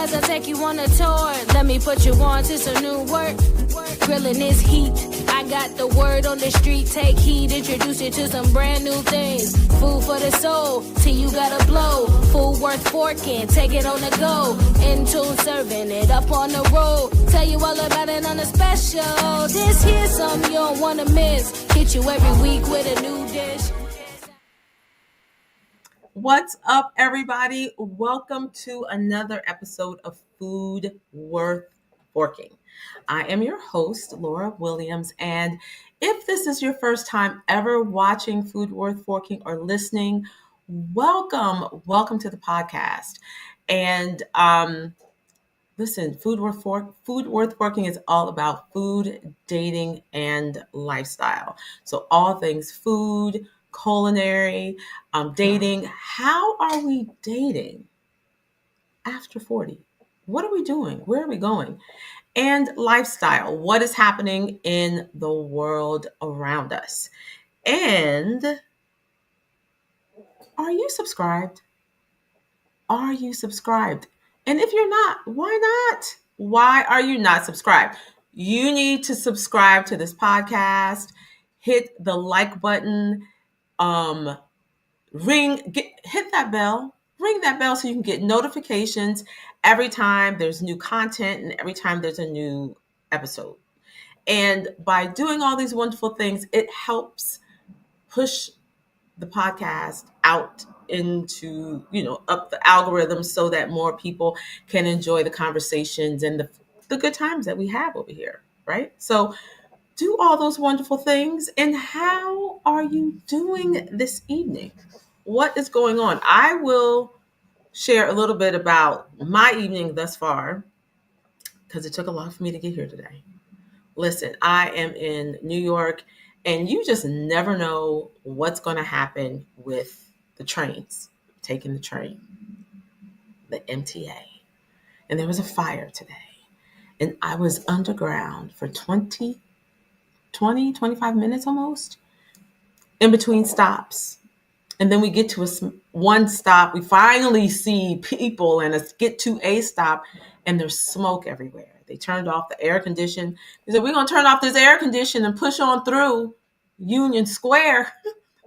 cause I'll take you on a tour. Let me put you on to some new work. Grilling this heat, I got the word on the street. Take heed, introduce you to some brand new things. Food for the soul, till you gotta blow. Food worth forking, take it on the go. In tune, serving it up on the road. Tell you all about it on a special. This here's something you don't wanna miss. Hit you every week with a new dish. What's up, everybody? Welcome to another episode of Food Worth Forking. I am your host, Laura Williams, and if this is your first time ever watching Food Worth Forking or listening, welcome to the podcast. And listen, Food Worth Forking is all about food, dating, and lifestyle. So all things food, culinary, dating. How are we dating after 40? What are we doing? Where are we going? And lifestyle. What is happening in the world around us? And are you subscribed? Are you subscribed? And if you're not, why not? Why are you not subscribed? You need to subscribe to this podcast. Hit the like button. Hit that bell. Ring that bell so you can get notifications every time there's new content and every time there's a new episode. And by doing all these wonderful things, it helps push the podcast out into, up the algorithm so that more people can enjoy the conversations and the good times that we have over here, right? So do all those wonderful things. And how are you doing this evening? What is going on? I will share a little bit about my evening thus far because it took a lot for me to get here today. Listen, I am in New York, and you just never know what's going to happen with the trains, taking the train, the MTA. And there was a fire today. And I was underground for 20, 25 minutes almost in between stops. And then we get to one stop. We finally see people and get to a stop, and there's smoke everywhere. They turned off the air condition. They said, we're going to turn off this air condition and push on through Union Square.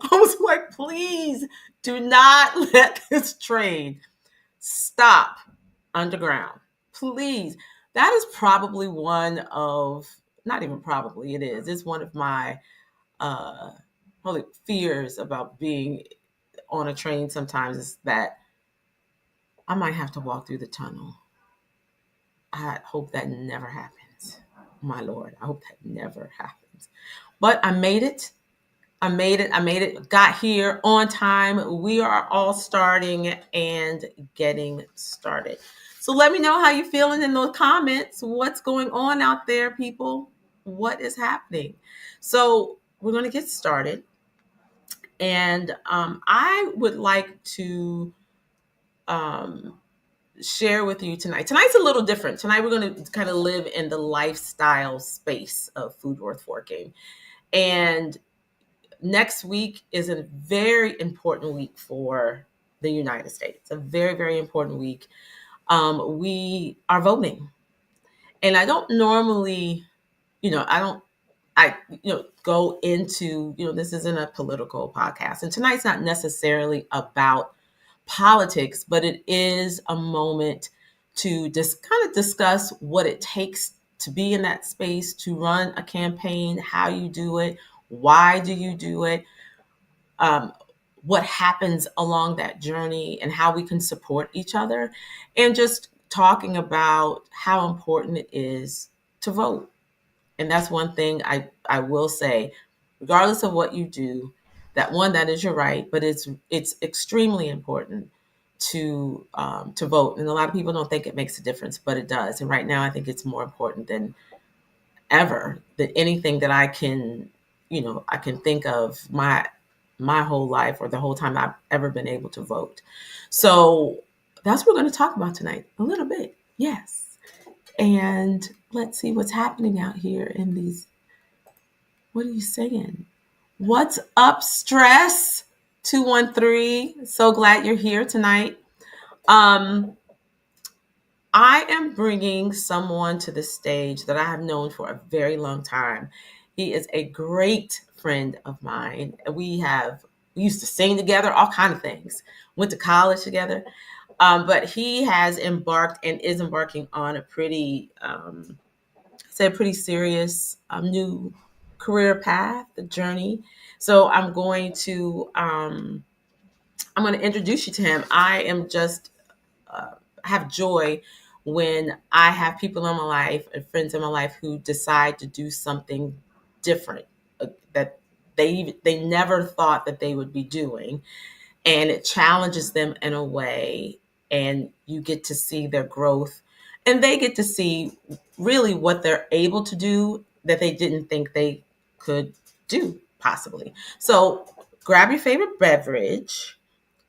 I was like, please do not let this train stop underground. Please. That is probably not even probably, it is. It's one of my probably fears about being on a train sometimes is that I might have to walk through the tunnel. I hope that never happens. My Lord, I hope that never happens. But I made it. Got here on time. We are all starting and getting started. So let me know how you're feeling in those comments. What's going on out there, people? What is happening? So we're going to get started. And I would like to share with you tonight. Tonight's a little different. Tonight we're going to kind of live in the lifestyle space of Food Worth Forking. And next week is a very important week for the United States. A very, very important week. We are voting. And I don't normally, go into, this isn't a political podcast. And tonight's not necessarily about politics, but it is a moment to just kind of discuss what it takes to be in that space, to run a campaign, how you do it, why do you do it, what happens along that journey, and how we can support each other, and just talking about how important it is to vote. And that's one thing I will say, regardless of what you do, that is your right, but it's extremely important to vote. And a lot of people don't think it makes a difference, but it does. And right now, I think it's more important than ever, than anything that I can think of my whole life or the whole time I've ever been able to vote. So that's what we're going to talk about tonight, a little bit. Yes. And let's see what's happening out here in these. What are you saying? What's up, Stress 213? So glad you're here tonight. I am bringing someone to the stage that I have known for a very long time. He is a great friend of mine. We used to sing together, all kind of things. Went to college together, but he has embarked and is embarking on a pretty, say, a pretty serious new career path, the journey. So I'm going to introduce you to him. I am just have joy when I have people in my life and friends in my life who decide to do something different that they never thought that they would be doing, and it challenges them in a way, and you get to see their growth, and they get to see really what they're able to do that they didn't think they could do possibly. So grab your favorite beverage,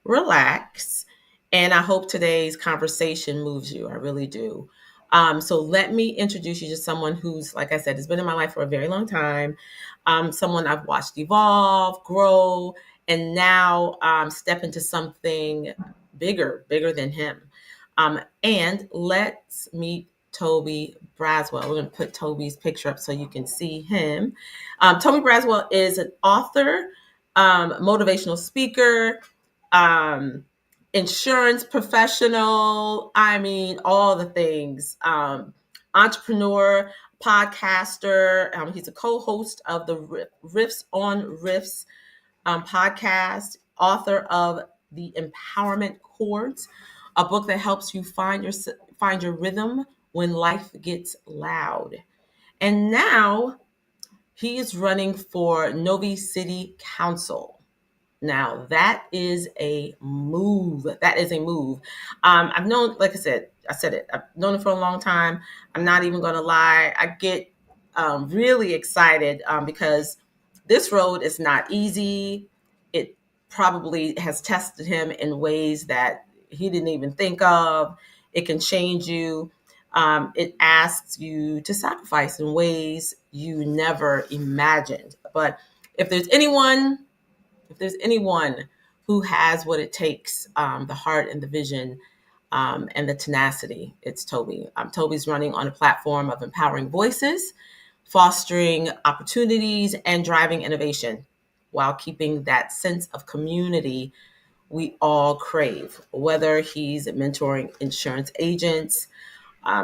relax. And I hope today's conversation moves you. I really do. So let me introduce you to someone who's, like I said, has been in my life for a very long time. Someone I've watched evolve, grow, and now step into something bigger than him. And let's meet Toby Brazwell. We're going to put Toby's picture up so you can see him. Toby Brazwell is an author, motivational speaker, um, insurance professional. I mean, all the things. Entrepreneur, podcaster. He's a co-host of the Riffs on Riffs podcast. Author of the Empowerment Chords, a book that helps you find your rhythm when life gets loud. And now he is running for Novi City Council. Now that is a move. That is a move. I've known, like I said it. I've known it for a long time. I'm not even going to lie. I get really excited because this road is not easy. It probably has tested him in ways that he didn't even think of. It can change you. It asks you to sacrifice in ways you never imagined. But if there's anyone if there's anyone who has what it takes, the heart and the vision, and the tenacity, it's Toby. Toby's running on a platform of empowering voices, fostering opportunities, and driving innovation while keeping that sense of community we all crave, whether he's mentoring insurance agents,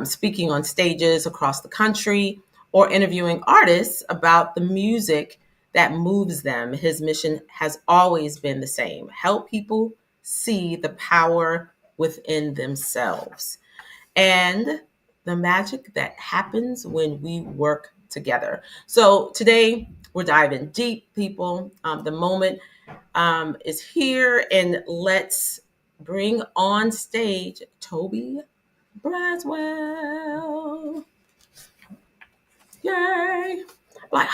speaking on stages across the country, or interviewing artists about the music that moves them. His mission has always been the same: help people see the power within themselves and the magic that happens when we work together. So today we're diving deep, people. The moment is here, and let's bring on stage Toby Brazwell. Yay! Like,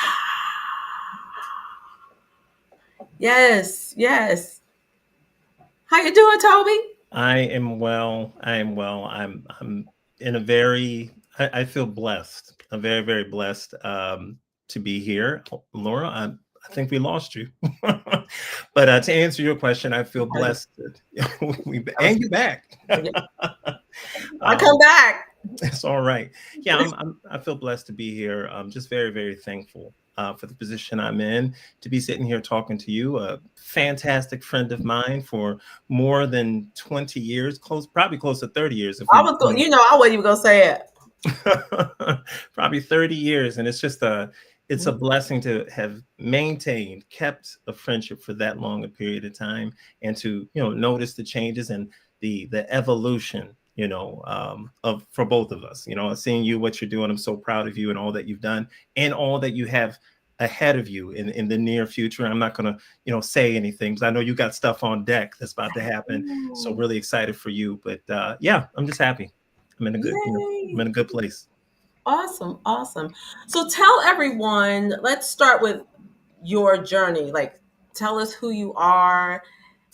yes, yes. How you doing, Toby? I am well. I am well. I'm in a very I feel blessed. I'm very, very blessed to be here. Laura, I think we lost you. But to answer your question, I feel blessed. And you back. I come back. It's all right. Yeah, I feel blessed to be here. I'm just very, very thankful for the position I'm in, to be sitting here talking to you, a fantastic friend of mine for more than 20 years, probably close to 30 years. If I we, was, I wasn't even gonna say it. probably 30 years, and it's a blessing to have kept a friendship for that long a period of time, and to notice the changes and the evolution of for both of us. Seeing what you're doing, I'm so proud of you and all that you've done and all that you have ahead of you in the near future. I'm not gonna say anything because I know you got stuff on deck that's about to happen. So really excited for you. But yeah, I'm just happy. I'm in a good I'm in a good place. Awesome, awesome. So tell everyone. Let's start with your journey. Like, tell us who you are,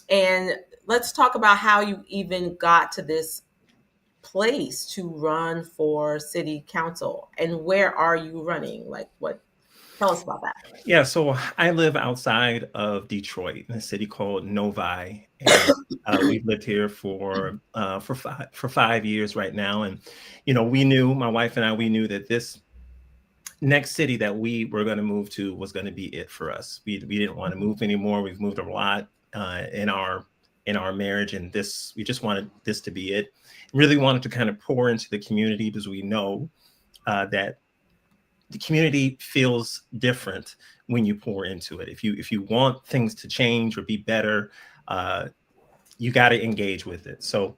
and let's talk about how you even got to this place to run for city council, and where are you running? Like, what Tell us about that. Yeah, so I live outside of Detroit in a city called Novi, and we've lived here for 5 years right now. And we knew, my wife and I, we knew that this next city that we were going to move to was going to be it for us. We didn't want to move anymore. We've moved a lot in our marriage, and we just wanted this to be it. Really wanted to kind of pour into the community because we know that the community feels different when you pour into it. If you want things to change or be better, you got to engage with it. So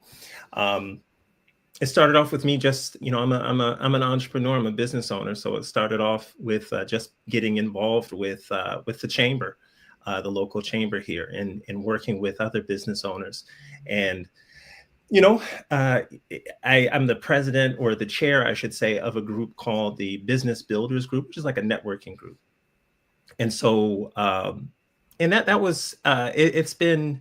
it started off with me just, I'm an entrepreneur, I'm a business owner. So it started off with just getting involved with the chamber, the local chamber here, and working with other business owners. And I'm the president, or the chair, I should say, of a group called the Business Builders Group, which is like a networking group. And so, and that was, it's been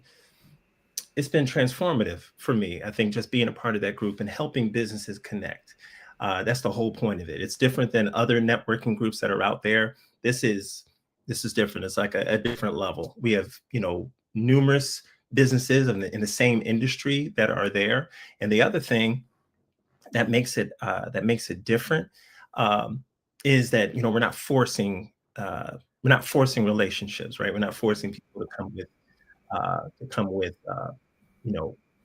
transformative for me. I think just being a part of that group and helping businesses connect. That's the whole point of it. It's different than other networking groups that are out there. This is different. It's like a different level. We have, numerous businesses in the same industry that are there. And the other thing that makes it different is that we're not forcing relationships, right? We're not forcing people to come with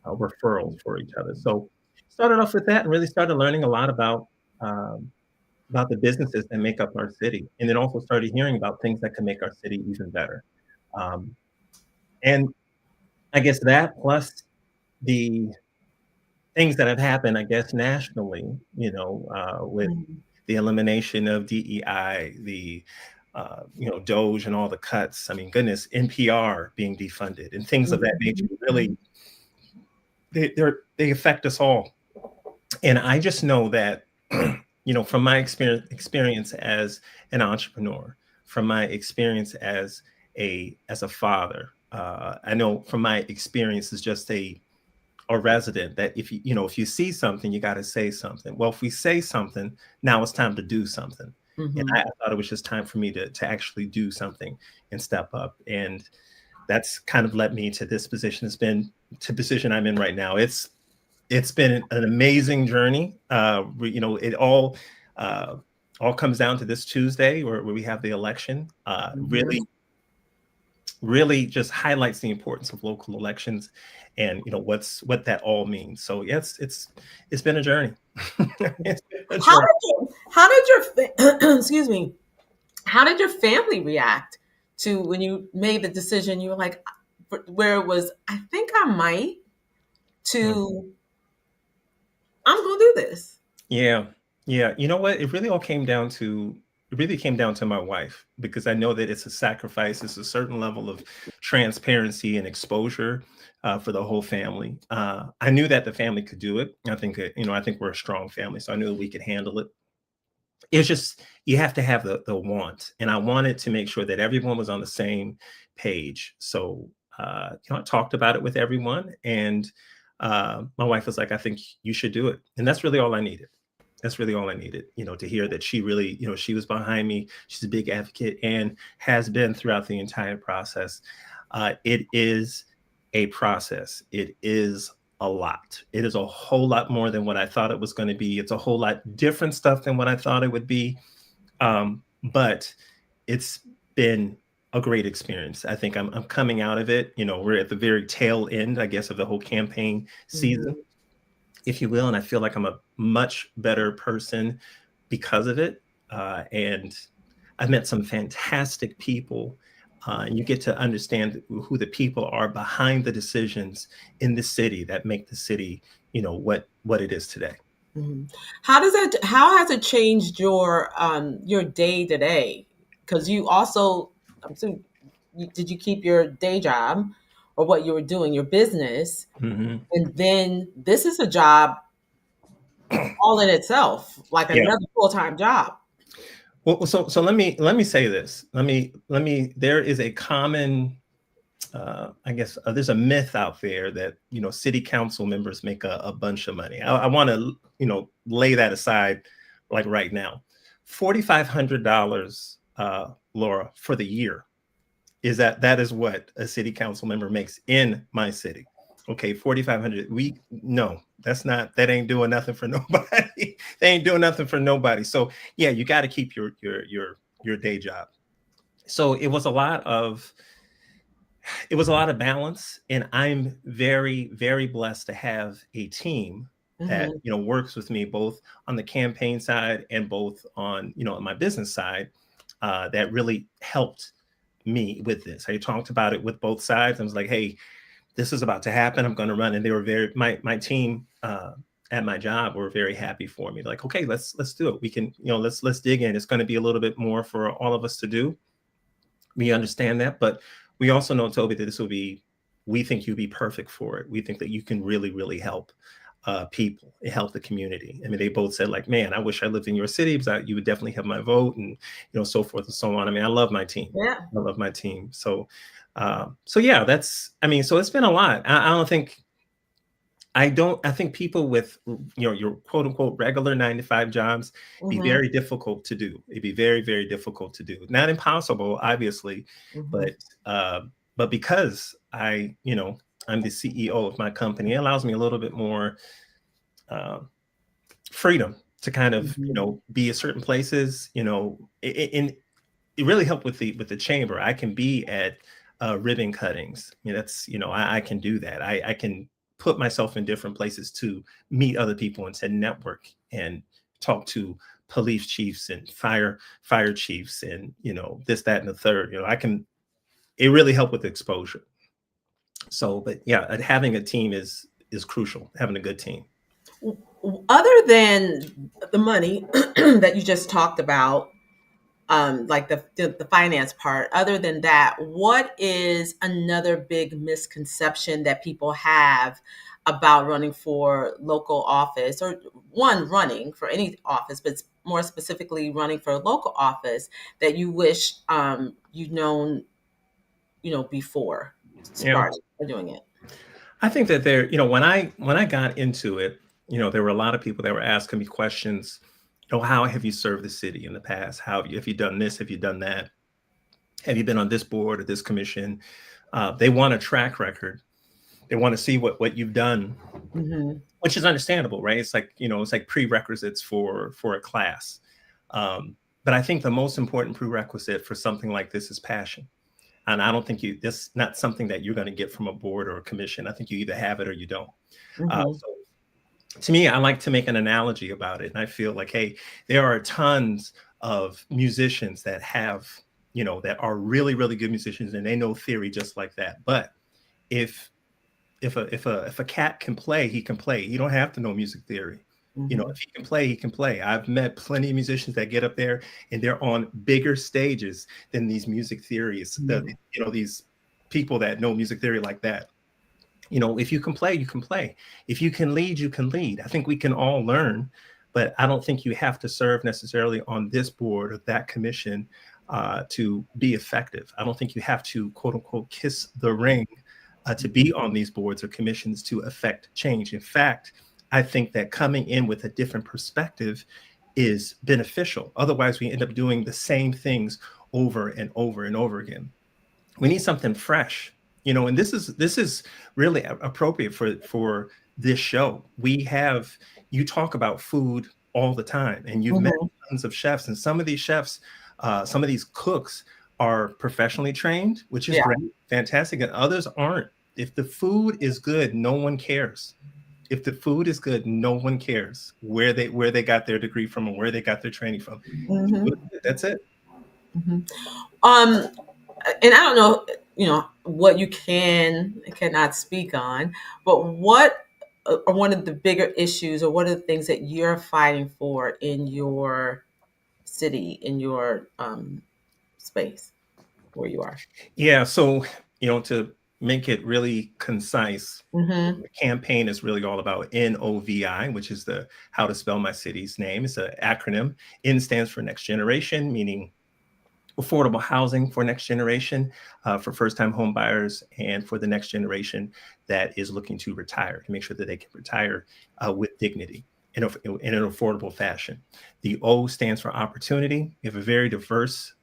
referrals for each other. So started off with that and really started learning a lot about the businesses that make up our city, and then also started hearing about things that can make our city even better. And I guess that, plus the things that have happened, I guess, nationally, with the elimination of DEI, the Doge and all the cuts. I mean, goodness, NPR being defunded and things of that nature. Really, they affect us all. And I just know that, from my experience as an entrepreneur, from my experience as a father, I know from my experience as just a resident, that if you see something, you got to say something. Well, if we say something, now it's time to do something. And I thought it was just time for me to actually do something and step up. And that's kind of led me to this position. It's been to the position I'm in right now. It's been an amazing journey. It all comes down to this Tuesday where we have the election. Really just highlights the importance of local elections and what that all means. So yes, it's been a journey. How did your excuse me, how did your family react to when you made the decision? You were like, where it was, I think I might, to I'm gonna do this. Yeah. You know what? It really came down to my wife, because I know that it's a sacrifice. It's a certain level of transparency and exposure for the whole family. I knew that the family could do it. I think we're a strong family, so I knew that we could handle it. It's just, you have to have the want, and I wanted to make sure that everyone was on the same page. So I talked about it with everyone, and my wife was like, "I think you should do it," and that's really all I needed. To hear that she really, she was behind me. She's a big advocate and has been throughout the entire process. It is a process. It is a lot. It is a whole lot more than what I thought it was going to be. It's a whole lot different stuff than what I thought it would be. But it's been a great experience. I think I'm coming out of it. We're at the very tail end, I guess, of the whole campaign season, if you will. And I feel like I'm a much better person because of it. And I've met some fantastic people. And you get to understand who the people are behind the decisions in the city that make the city, what it is today. How has it changed your day to day? Because you also, did you keep your day job or what you were doing, your business, and then this is a job all in itself, like another full-time job? Well, so let me say this. There is a common, I guess, there's a myth out there that, city council members make a bunch of money. I want to, lay that aside, like right now. $4,500 Laura, for the year. Is that is what a city council member makes in my city. Okay, 4,500. No, that ain't doing nothing for nobody. They ain't doing nothing for nobody. So yeah, you got to keep your day job. So it was a lot of balance, and I'm very, very blessed to have a team that works with me both on the campaign side and both on on my business side, that really helped me with this. I talked about it with both sides. I was like, hey, this is about to happen. I'm going to run. And they were my team at my job were very happy for me. Like, okay, let's do it. We can, let's dig in. It's going to be a little bit more for all of us to do. We understand that, but we also know, Toby, that we think you'd be perfect for it. We think that you can really, really help people, help the community. I mean, they both said like, man, I wish I lived in your city because you would definitely have my vote, and so forth and so on. I mean, I love my team. Yeah. I love my team. So yeah, so it's been a lot. I think people with your quote unquote regular 9-to-5 jobs be very difficult to do. It'd be very, very difficult to do. Not impossible, obviously, but because I'm the CEO of my company, it allows me a little bit more freedom to kind of be at certain places. It really helped with the chamber. I can be at ribbon cuttings. That's I can do that. I can put myself in different places to meet other people and to network and talk to police chiefs and fire chiefs and this, that, and the third. It really helped with exposure. So, but yeah, having a team is crucial. Having a good team. Other than the money that you just talked about, like the finance part, other than that, what is another big misconception that people have about running for local office, or running for any office, but more specifically running for a local office, that you wish you'd known before starting or doing it? I think that when I got into it, there were a lot of people that were asking me questions. How have you served the city in the past? Have you done this? Have you done that? Have you been on this board or this commission? They want a track record. They want to see what you've done, which is understandable, right? It's like, it's like prerequisites for a class. But I think the most important prerequisite for something like this is passion. And I don't think this not something that you're going to get from a board or a commission. I think you either have it or you don't. So to me, I like to make an analogy about it. And I feel like, hey, there are tons of musicians that have, that are really, really good musicians, and they know theory just like that. But if a cat can play, he can play. You don't have to know music theory. If he can play, he can play. I've met plenty of musicians that get up there and they're on bigger stages than these music theories, these people that know music theory like that. If you can play, you can play. If you can lead, you can lead. I think we can all learn, but I don't think you have to serve necessarily on this board or that commission to be effective. I don't think you have to, quote unquote, kiss the ring to be on these boards or commissions to affect change. In fact, I think that coming in with a different perspective is beneficial. Otherwise, we end up doing the same things over and over and over again. We need something fresh. And this is really appropriate for this show. You talk about food all the time, and you've met tons of chefs, and some of these chefs, some of these cooks are professionally trained, which is great, fantastic, and others aren't. If the food is good, no one cares. If the food is good, no one cares where they got their degree from or where they got their training from. That's it. And I don't know, what you can and cannot speak on, but what are one of the bigger issues, or what are the things that you're fighting for in your city, in your space where you are? Yeah. So, to make it really concise, the campaign is really all about NOVI, which is the how to spell my city's name. It's an acronym. N stands for next generation, meaning affordable housing for next generation, for first-time home buyers, and for the next generation that is looking to retire, to make sure that they can retire with dignity. in an affordable fashion. The O stands for opportunity. We have a very diverse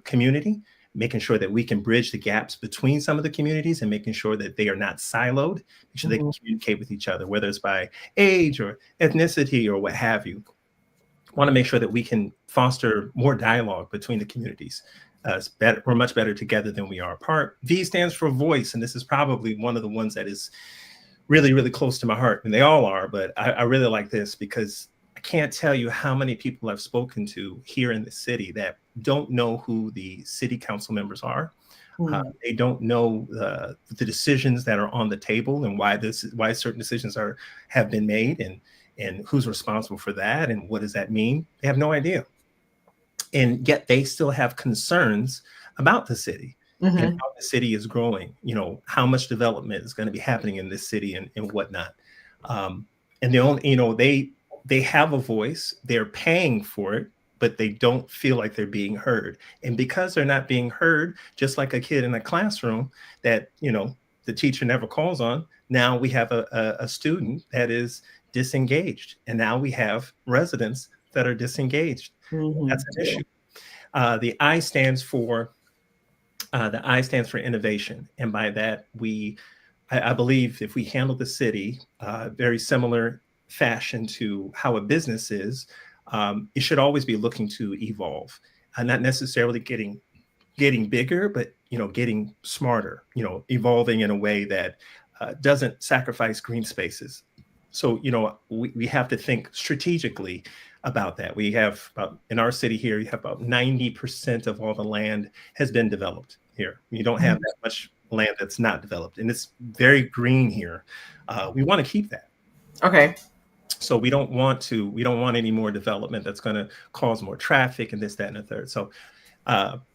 community, making sure that we can bridge the gaps between some of the communities and making sure that they are not siloed, make sure they can communicate with each other, whether it's by age or ethnicity or what have you. Want to make sure that we can foster more dialogue between the communities. It's better, we're much better together than we are apart. V stands for voice, and this is probably one of the ones that is really, really close to my heart, and they all are, but I really like this because I can't tell you how many people I've spoken to here in the city that don't know who the city council members are. They don't know the decisions that are on the table and why certain decisions have been made, and who's responsible for that, and what does that mean? They have no idea. And yet they still have concerns about the city and how the city is growing, how much development is going to be happening in this city and whatnot. And the only, they have a voice, they're paying for it, but they don't feel like they're being heard. And because they're not being heard, just like a kid in a classroom that, the teacher never calls on, now we have a student that is disengaged. And now we have residents that are disengaged. That's an issue. The I stands for innovation, and by that I believe if we handle the city very similar fashion to how a business is, it should always be looking to evolve, not necessarily getting bigger, but getting smarter, evolving in a way that doesn't sacrifice green spaces. So we have to think strategically about that. We have in our city here, you have about 90% of all the land has been developed here. You don't have that much land that's not developed, and it's very green here. We want to keep that. Okay. So we don't want any more development that's going to cause more traffic and this, that, and the third. So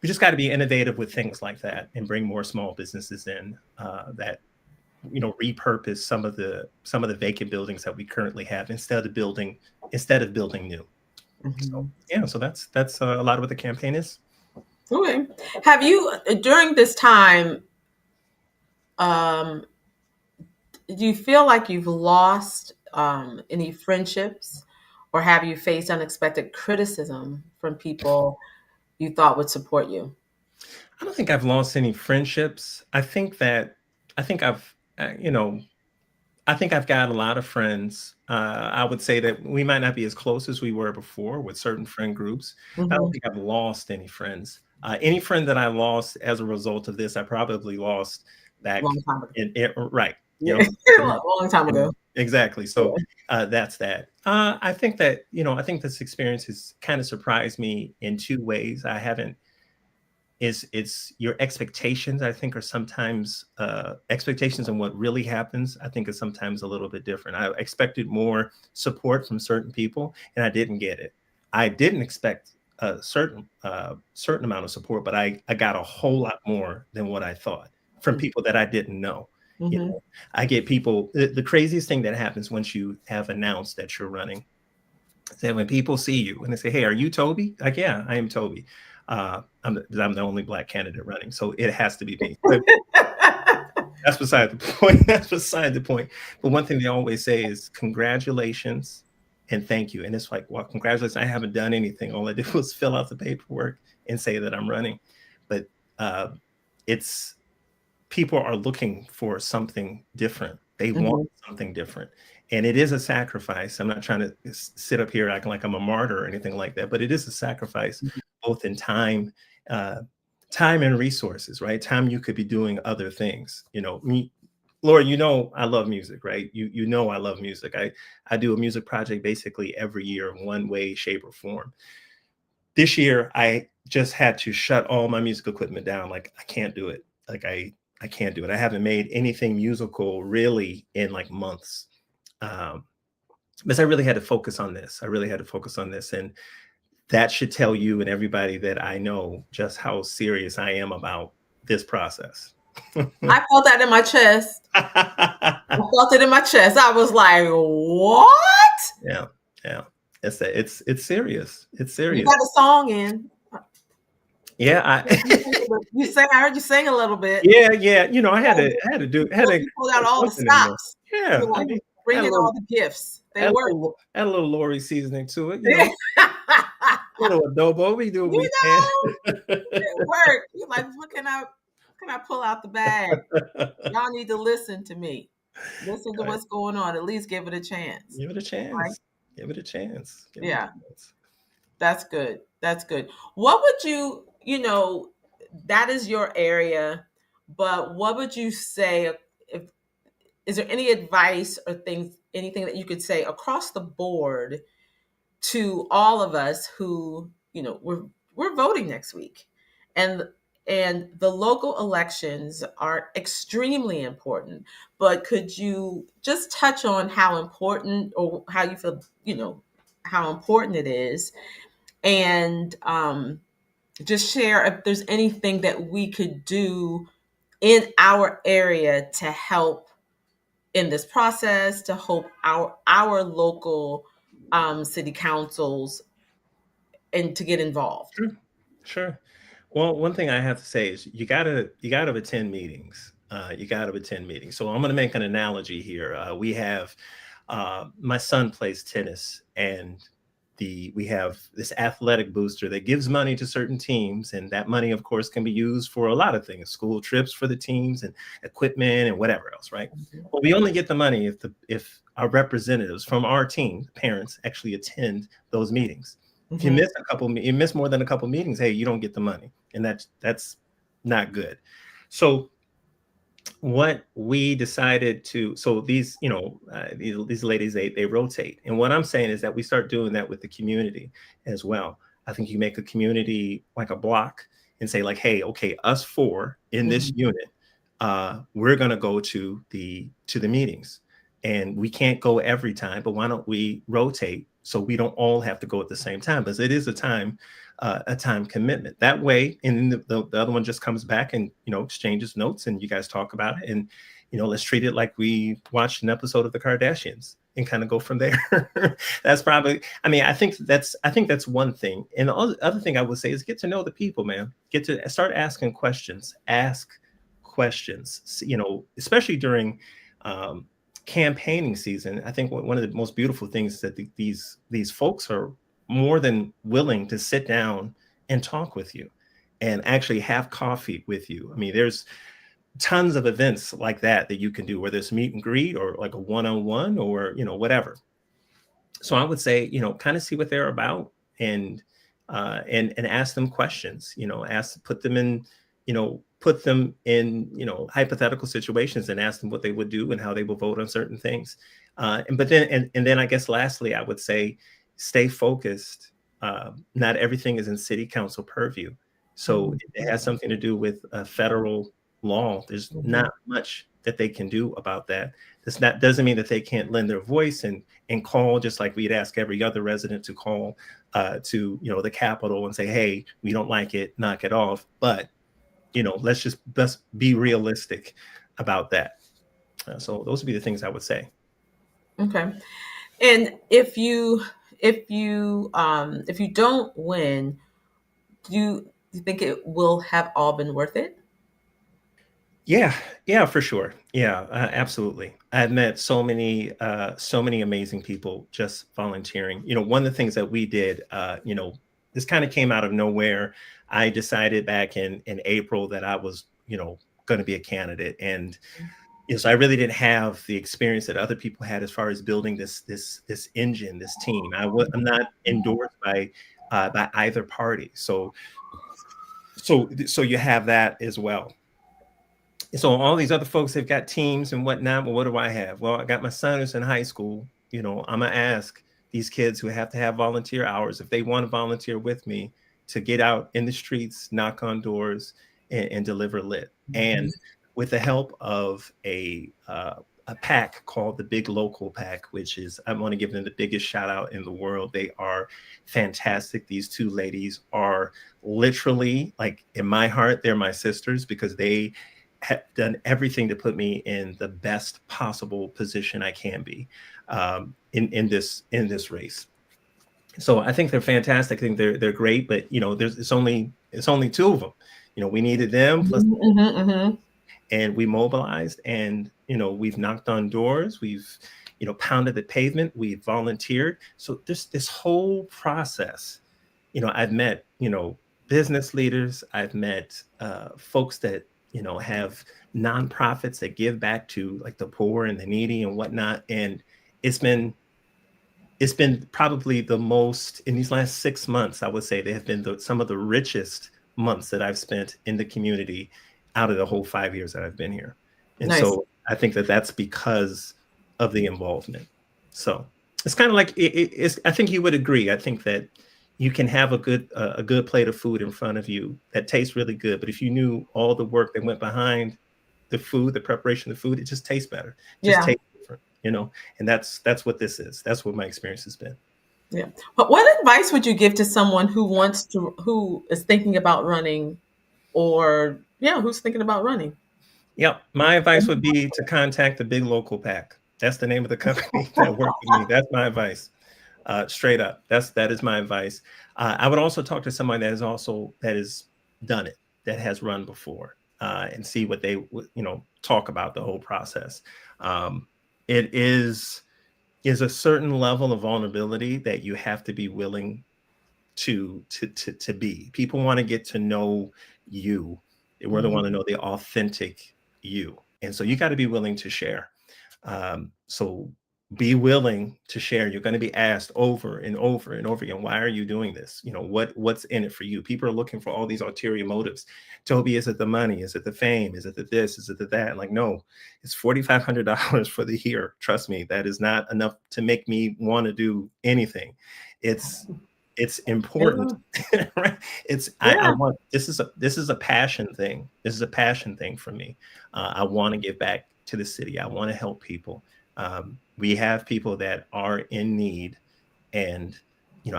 we just got to be innovative with things like that and bring more small businesses in that repurpose some of the vacant buildings that we currently have instead of building new. So that's a lot of what the campaign is. Okay. Have you, during this time, do you feel like you've lost any friendships, or have you faced unexpected criticism from people you thought would support you? I don't think I've lost any friendships. I think I've got a lot of friends. I would say that we might not be as close as we were before with certain friend groups. I don't think I've lost any friends. Any friend that I lost as a result of this, I probably lost back Long time ago. Right. Yeah. Long time ago. Exactly. So that's that. I think that, I think this experience has kind of surprised me in two ways. It's your expectations, I think, are sometimes expectations on what really happens, I think, is sometimes a little bit different. I expected more support from certain people, and I didn't get it. I didn't expect a certain amount of support, but I got a whole lot more than what I thought from people that I didn't know. I get people, the craziest thing that happens once you have announced that you're running, is that when people see you and they say, "Hey, are you Toby?" Like, "Yeah, I am Toby. I'm the only Black candidate running, so it has to be me." That's beside the point. That's beside the point. But one thing they always say is congratulations and thank you. And it's like, well, congratulations. I haven't done anything. All I did was fill out the paperwork and say that I'm running. But people are looking for something different. They want something different. And it is a sacrifice. I'm not trying to sit up here acting like I'm a martyr or anything like that, but it is a sacrifice, both in time and resources, right? Time you could be doing other things. Laura, I love music, right? I love music. I do a music project basically every year in one way, shape, or form. This year, I just had to shut all my music equipment down. Like, I can't do it. Like, I can't do it. I haven't made anything musical really in like months. Because I really had to focus on this. And that should tell you and everybody that I know just how serious I am about this process. I felt that in my chest. I felt it in my chest. I was like, what? Yeah. It's serious. It's serious. You got a song in. Yeah, I heard you sing a little bit. Yeah. I had to pull out all the stops. Yeah, Bring in all the gifts. They work. Add a little Lori seasoning to it, a little adobo. We do what we can. They work. You're like, what can I pull out the bag? Y'all need to listen to me. Listen to Right. what's going on. At least give it a chance. Give it a chance. Right? Give it a chance. Give it a Yeah, chance. that's good. That's good. What would that is your area, but what would you say if is there any advice or anything that you could say across the board to all of us who, we're voting next week. And the local elections are extremely important. But could you just touch on how important or how you feel, how important it is, and just share if there's anything that we could do in our area to help in this process, to help our local city councils and to get involved. Sure. Sure. Well, one thing I have to say is you gotta attend meetings. You gotta attend meetings. So I'm going to make an analogy here. We have my son plays tennis, and we have this athletic booster that gives money to certain teams, and that money, of course, can be used for a lot of things: school trips for the teams and equipment and whatever else, right? Mhm. Well, we only get the money if our representatives from our team, parents, actually attend those meetings. If Mhm. you miss more than a couple meetings, hey, you don't get the money, and that's not good. So what we decided to, so these ladies, they rotate, and what I'm saying is that we start doing that with the community as well. I think you make a community like a block and say like, hey, okay, us four in this Mhm. unit, we're going to go to the meetings, and we can't go every time, but why don't we rotate so we don't all have to go at the same time, because it is a time commitment. That way, and then the other one just comes back and exchanges notes, and you guys talk about it, and let's treat it like we watched an episode of the Kardashians and kind of go from there. That's probably, I mean, I think that's one thing. And the other thing I would say is get to know the people, man. Get to start asking questions. Ask questions, especially during um, campaigning season. I think one of the most beautiful things is that these folks are more than willing to sit down and talk with you and actually have coffee with you. I mean, there's tons of events like that you can do, whether it's meet and greet or like a one-on-one or whatever. So I would say, kind of see what they're about, and ask them questions. Put them in hypothetical situations and ask them what they would do and how they will vote on certain things. And then I guess lastly, I would say stay focused. Not everything is in city council purview. So Mhm. it has something to do with federal law. There's Mhm. not much that they can do about that. This not doesn't mean that they can't lend their voice and call, just like we'd ask every other resident to call to the Capitol and say, hey, we don't like it, knock it off. But let's be realistic about that. So those would be the things I would say. Okay. And if you don't win, do you think it will have all been worth it? Yeah, yeah, for sure. Yeah, absolutely. I've met so many amazing people just volunteering. One of the things that we did, this kind of came out of nowhere. I decided back in April that I was, going to be a candidate, and so I really didn't have the experience that other people had as far as building this engine, this team. I'm not endorsed by either party, so you have that as well. So all these other folks have got teams and whatnot. Well, what do I have? Well, I got my son who's in high school. I'm gonna ask these kids who have to have volunteer hours if they want to volunteer with me to get out in the streets, knock on doors, and deliver lit. Mhm. And with the help of a pack called the Big Local Pack, which is, I want to give them the biggest shout out in the world. They are fantastic. These two ladies are literally, like, in my heart, they're my sisters, because they have done everything to put me in the best possible position I can be in this race. So I think they're fantastic. I think they're great, but there's it's only two of them. We needed them plus, Mhm. Mhm. Mhm. and we mobilized, and we've knocked on doors. We've pounded the pavement. We volunteered. So this whole process, I've met, business leaders. I've met folks that, have nonprofits that give back to like the poor and the needy and whatnot. And it's been it's been probably the most in these last 6 months. I would say they have been some of the richest months that I've spent in the community out of the whole 5 years that I've been here. And Nice. so I think that that's because of the involvement. So it's kind of like it's. I think you would agree. I think that you can have a good plate of food in front of you that tastes really good, but if you knew all the work that went behind the food, the preparation of the food, it just tastes better. It just Yeah. tastes different. And that's what this is. That's what my experience has been. Yeah. But what advice would you give to someone who is thinking about running, or yeah, who's thinking about running? Yep. My advice would be to contact the big local pack. That's the name of the company that worked with me. That's my advice. Straight up. That is my advice. I would also talk to someone that has done it, that has run before, and see what they would, talk about the whole process. It is a certain level of vulnerability that you have to be willing to be. People want to get to know you. They really want to know the authentic you, and so you got to be willing to share. So be willing to share. You're going to be asked over and over and over again, why are you doing this? What's in it for you? People are looking for all these ulterior motives. Toby, is it the money? Is it the fame? Is it the this? Is it the that? Like, no, it's $4,500 for the year. Trust me, that is not enough to make me want to do anything. It's important. Right? I Yeah. want, this is a passion thing. This is a passion thing for me. I want to give back to the city. I want to help people. We have people that are in need, and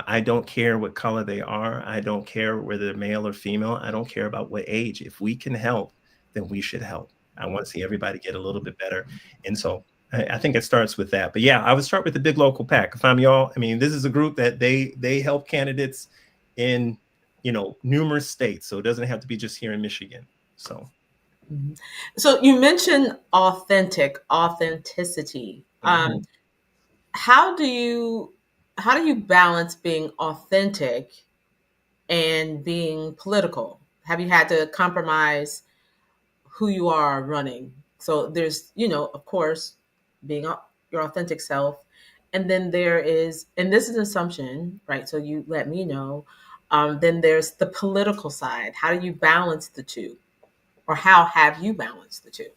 I don't care what color they are. I don't care whether they're male or female. I don't care about what age. If we can help, then we should help. I want to see everybody get a little bit better. And so I think it starts with that. But yeah, I would start with the big local pack. If I'm y'all, I mean, this is a group that they help candidates in numerous states. So it doesn't have to be just here in Michigan. So So you mentioned authenticity. mhm. How do you balance being authentic and being political? Have you had to compromise who you are running? So there's, of course, being your authentic self, and then there is, and this is an assumption, right? So you let me know. Then there's the political side. How do you balance the two, or how have you balanced the two?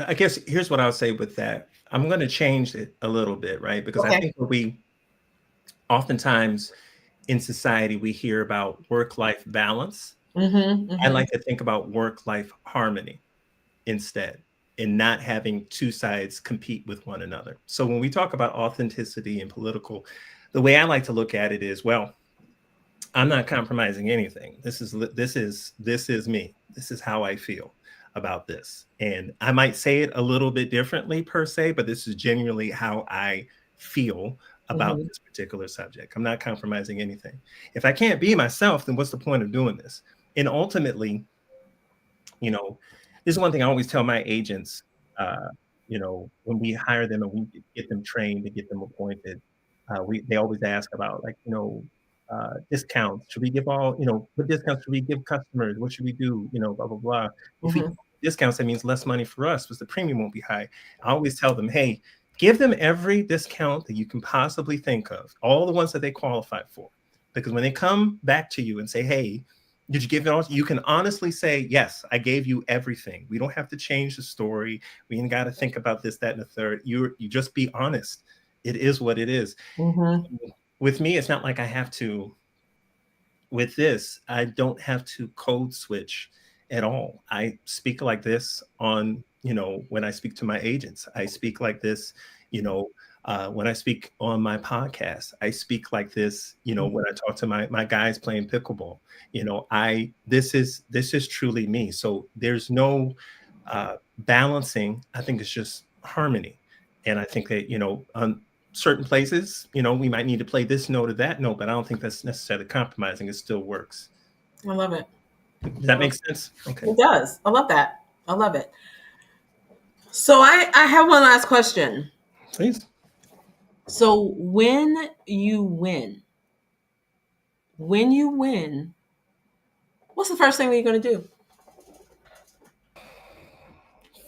I guess here's what I'll say with that. I'm going to change it a little bit, right? Because I Okay. think what we oftentimes in society we hear about work-life balance. Mm-hmm. I Mm-hmm. like to think about work-life harmony instead, and not having two sides compete with one another. So when we talk about authenticity and political, the way I like to look at it is, well, I'm not compromising anything. This is me. This is how I feel about this. And I might say it a little bit differently per se, but this is genuinely how I feel about Mm-hmm. this particular subject. I'm not compromising anything. If I can't be myself, then what's the point of doing this? And ultimately, you know, this is one thing I always tell my agents, uh, when we hire them and we get them trained and get them appointed, they always ask about like, discounts. Should we give what discounts should we give customers? What should we do? Blah, blah, blah. If we give Mm-hmm. discounts, that means less money for us because the premium won't be high. I always tell them, hey, give them every discount that you can possibly think of, all the ones that they qualify for. Because when they come back to you and say, hey, did you give it all? You can honestly say, yes, I gave you everything. We don't have to change the story. We ain't got to think about this, that, and the third. You just be honest. It is what it is. Mm-hmm. With me, it's not like I have to, with this, I don't have to code switch at all. I speak like this when I speak to my agents. I speak like this, when I speak on my podcast. I speak like this, when I talk to my guys playing pickleball. This is truly me. So there's no balancing. I think it's just harmony. And I think that, on certain places, we might need to play this note or that note, but I don't think that's necessarily compromising. It still works. I love it. Does that make sense? Okay. It does. I love that. I love it. So I have one last question. Please. So when you win, what's the first thing that you're going to do?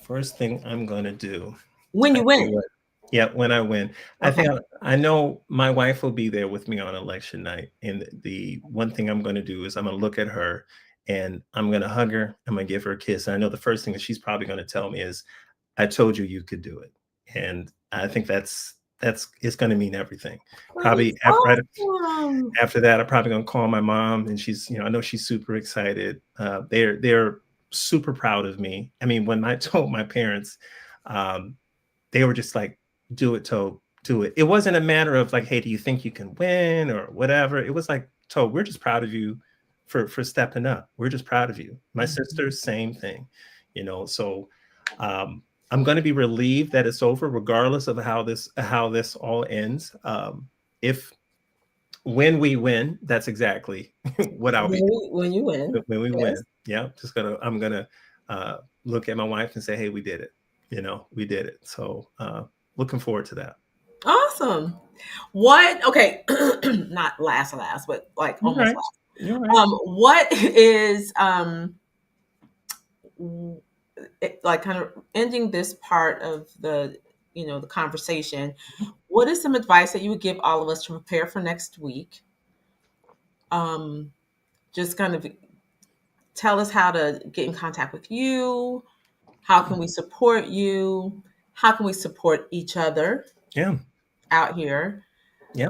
First thing I'm gonna do. When I you tell you win. what. Yeah, when I win, I Okay. think I know my wife will be there with me on election night, and the one thing I'm going to do is I'm going to look at her and I'm going to hug her. I'm going to give her a kiss. And I know the first thing that she's probably going to tell me is, "I told you you could do it," and I think that's it's going to mean everything. That is Probably right awesome. after that, I'm probably gonna call my mom, and she's, I know she's super excited. They're super proud of me. I mean, when I told my parents, um, they were just like, "Do it, Tobe, do it." It wasn't a matter of like, "Hey, do you think you can win?" or whatever. It was like, "Tobe, we're just proud of you for stepping up. We're just proud of you." My Mhm. sister, same thing, you know. So I'm going to be relieved that it's over, regardless of how this all ends. If when we win, that's exactly what I'll be doing. When you win. When we Yes. win, yeah, I'm gonna look at my wife and say, "Hey, we did it. We did it." So looking forward to that. Awesome. What? Okay, not last, but like You're almost right. last. You're right. What is like kind of ending this part of the conversation? What is some advice that you would give all of us to prepare for next week? Um, just kind of tell us how to get in contact with you. How can we support you? How can we support each other Yeah. out here? Yeah.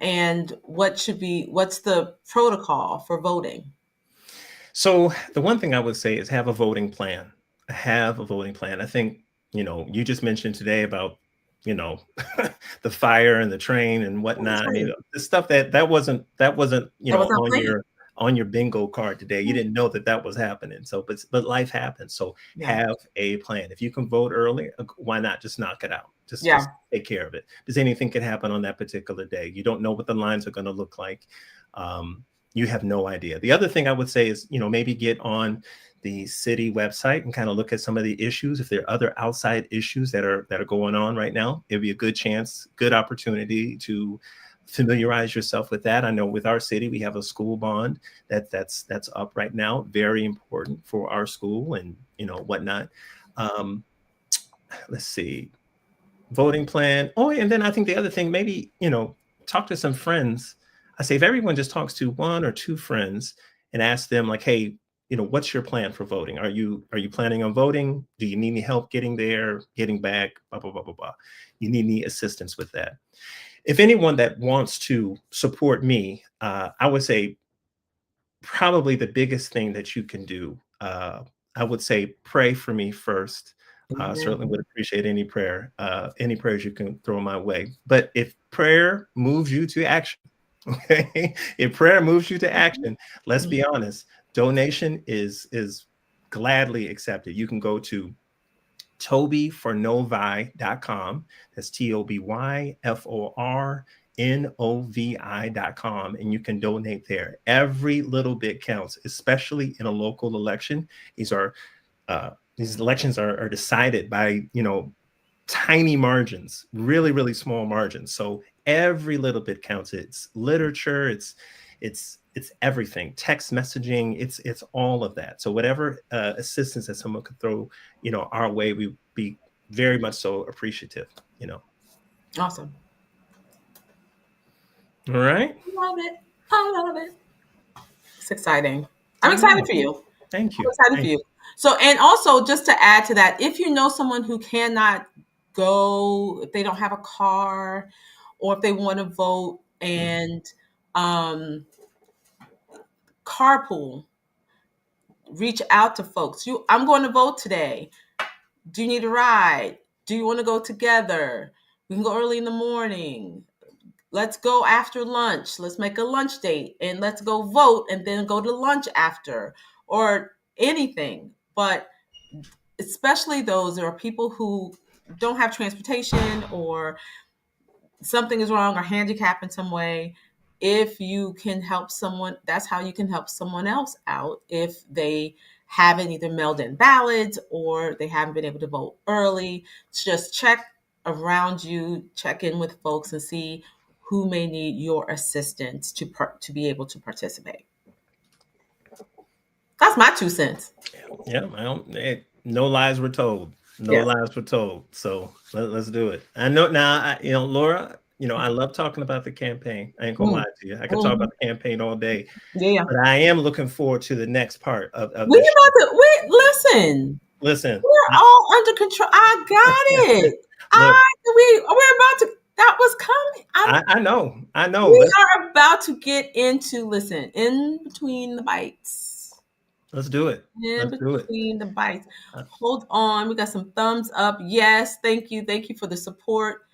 And what's the protocol for voting? So the one thing I would say is have a voting plan. Have a voting plan. I think, you just mentioned today about, you know, the fire and the train and Oh, that's whatnot. I mean, right. the stuff that wasn't, That was not on planned. your bingo card today. You didn't know that was happening. So, but life happens. So Yeah. have a plan. If you can vote early, why not just knock it out? Just Yeah. take care of it. Because anything could happen on that particular day. You don't know what the lines are going to look like. Um, you have no idea. The other thing I would say is, maybe get on the city website and kind of look at some of the issues. If there are other outside issues that are going on right now, it'd be a good opportunity to familiarize yourself with that. I know with our city, we have a school bond that's up right now, very important for our school and whatnot. Um, let's see, voting plan. Oh, and then I think the other thing, maybe, talk to some friends. I say if everyone just talks to one or two friends and ask them like, "Hey, what's your plan for voting? Are you planning on voting? Do you need any help getting there, getting back, blah, blah, blah, blah, blah. You need any assistance with that?" If anyone that wants to support me, I would say probably the biggest thing that you can do, I would say pray for me first. Certainly would Mhm. appreciate any prayers you can throw my way. But if prayer moves you to action, okay, if prayer moves you to action, let's Mhm. be honest, donation is gladly accepted. You can go to tobyfornovi.com. That's TOBYFORNOVI.com. And you can donate there. Every little bit counts, especially in a local election. These elections are decided by, tiny margins, really, really small margins. So every little bit counts. It's literature, it's everything, text messaging, it's all of that. So whatever assistance that someone could throw, our way, we would be very much so appreciative. Awesome. All right. Love it. I love it. It's exciting. I'm All excited right. for you. Thank I'm you. excited for Thank you. So, and also just to add to that, if you know someone who cannot go, if they don't have a car, or if they want to vote and um, carpool, reach out to folks. I'm going to vote today. Do you need a ride? Do you want to go together? We can go early in the morning. Let's go after lunch. Let's make a lunch date and let's go vote and then go to lunch after or anything. But especially those, there are people who don't have transportation or something is wrong or handicapped in some way. If you can help someone, that's how you can help someone else out if they haven't either mailed in ballots or they haven't been able to vote early. Just check around you, check in with folks and see who may need your assistance to be able to participate. That's my 2 cents. Yeah, no lies were told. No Yeah. lies were told. So let's do it. I know now, Laura, I love talking about the campaign. I ain't gonna lie to you. I could talk about the campaign all day. Yeah. But I am looking forward to the next part of We the show. about to Listen. We're all under control. I got it. Look, we're about to. That was coming. I know. We are about to get into in between the bites. Let's do it. In between the bites. Hold on. We got some thumbs up. Yes. Thank you. Thank you for the support.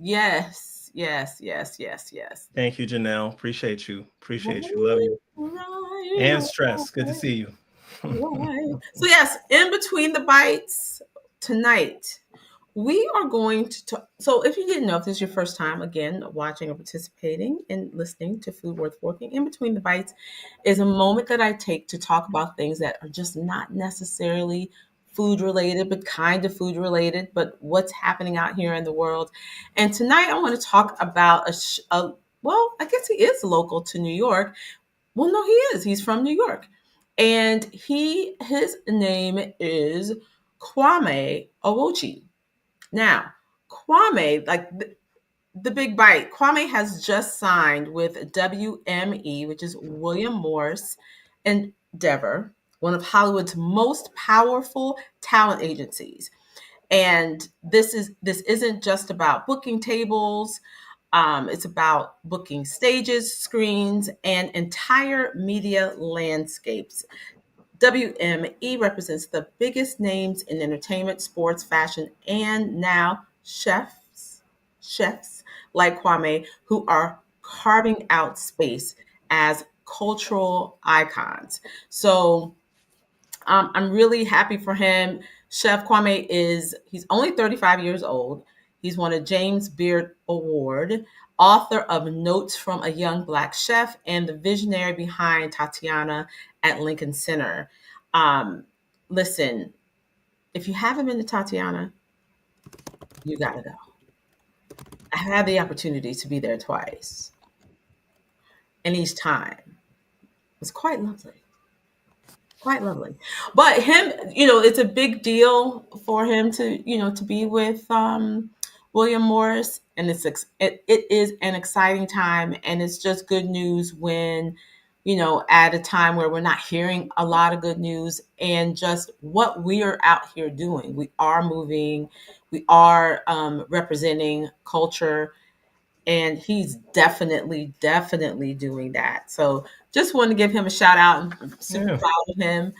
Yes. Yes. Yes. Yes. Yes. Thank you, Janelle. Appreciate you. Love you. Right. And Stress. Good to see you. Right. So yes, in between the bites tonight, we are going to talk. So if you didn't know, if this is your first time, again, watching or participating and listening to Food Worth Working, in between the bites is a moment that I take to talk about things that are just not necessarily food related, but kind of food related, but what's happening out here in the world. And tonight I want to talk about well, I guess he is local to New York. Well, no, he is. He's from New York. And his name is Kwame Owochi. Now, Kwame, like the big bite, Kwame has just signed with WME, which is William Morris Endeavor, one of Hollywood's most powerful talent agencies. And this isn't just about booking tables. It's about booking stages, screens, and entire media landscapes. WME represents the biggest names in entertainment, sports, fashion, and now chefs like Kwame who are carving out space as cultural icons. So I'm really happy for him. Chef Kwame he's only 35 years old. He's won a James Beard Award, author of Notes from a Young Black Chef, and the visionary behind Tatiana at Lincoln Center. Listen, if you haven't been to Tatiana, you gotta go. I had the opportunity to be there twice, and each time was quite lovely. Quite lovely. But him, it's a big deal for him to be with William Morris, and it is an exciting time, and it's just good news when, at a time where we're not hearing a lot of good news, and just what we are out here doing. We are moving, we are representing culture, and he's definitely doing that. So just want to give him a shout out. I'm super proud of him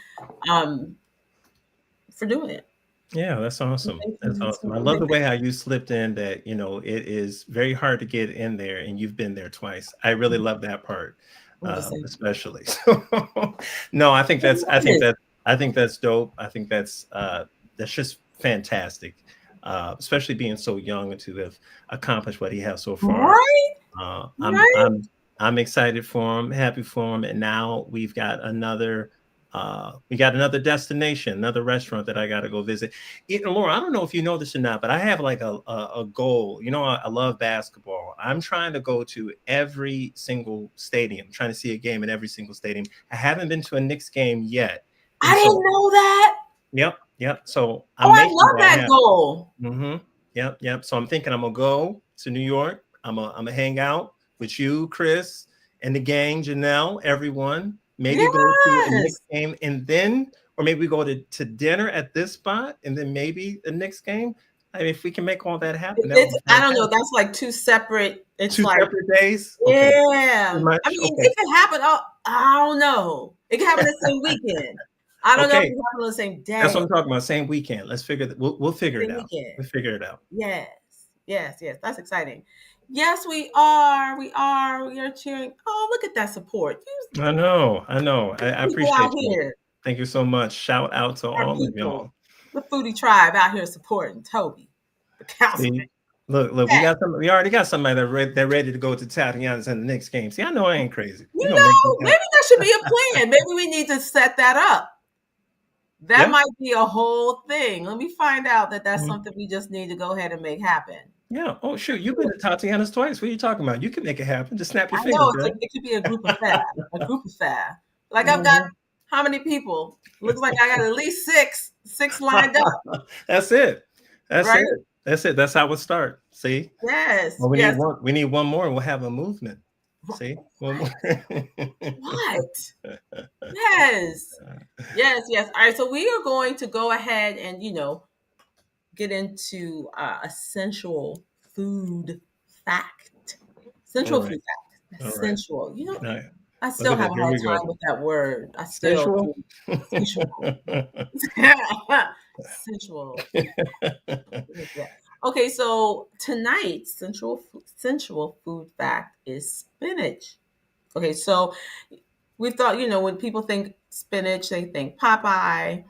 for doing it. Yeah, that's awesome. That's awesome. I love the way how you slipped in that, it is very hard to get in there and you've been there twice. I really love that part, especially. No, I think that's dope. I think that's just fantastic. Especially being so young and to have accomplished what he has so far. Right. I'm excited for him, happy for him, and now we've got another destination, another restaurant that I got to go visit. Laura, I don't know if you know this or not, but I have like a goal. I love basketball. I'm trying to go to every single stadium, trying to see a game in every single stadium. I haven't been to a Knicks game yet. I didn't know that. Yep. So I love that goal. Mm-hmm. Yep. So I'm thinking I'm gonna go to New York. I'm gonna hang out with you, Chris, and the gang, Janelle, everyone. Maybe go to a Knicks game, and then, or maybe we go to dinner at this spot, and then maybe the Knicks game. I mean, if we can make all that happen, I don't know. That's like two separate. It's two separate days. Okay. Yeah. I mean, it can happen. I don't know. It can happen the same weekend. I don't know if it can happen on the same day. That's what I'm talking about. Same weekend. Let's figure that. We'll figure it out. We'll figure it out. Yes. That's exciting. Yes, we are. We are cheering. Oh, look at that support. I know. I appreciate you. Thank you so much. Shout out to all of y'all. The Foodie Tribe out here supporting Toby, the councilman. Look, we already got somebody they're ready to go to Tatiana's in the next game. See, I know I ain't crazy. Maybe that should be a plan. Maybe we need to set that up. That Yeah. might be a whole thing. Let me find out that that's Mhm. something we just need to go ahead and make happen. Yeah. Oh, shoot. You've been to Tatiana's twice. What are you talking about? You can make it happen. Just snap your I fingers, know girl. it could be a group affair. A group affair. Like I've got Mhm. how many people? Looks like I got at least six lined up, That's it. That's right? it. That's it. That's how it start. See? Yes, Well, we need yes. one. We need one more, and we'll have a movement. See? One What? more. What? Yes. Yes, yes. All right. So we are going to go ahead and, get into a sensual food fact. All Sensual right. food fact. All right. Sensual. All right. I Look still at have that. a Here hard we go. time with that word. I still Sensual. do. Sensual. Sensual. Yeah. Okay, so tonight's sensual food fact is spinach. Okay, so we thought, when people think spinach, they think Popeye,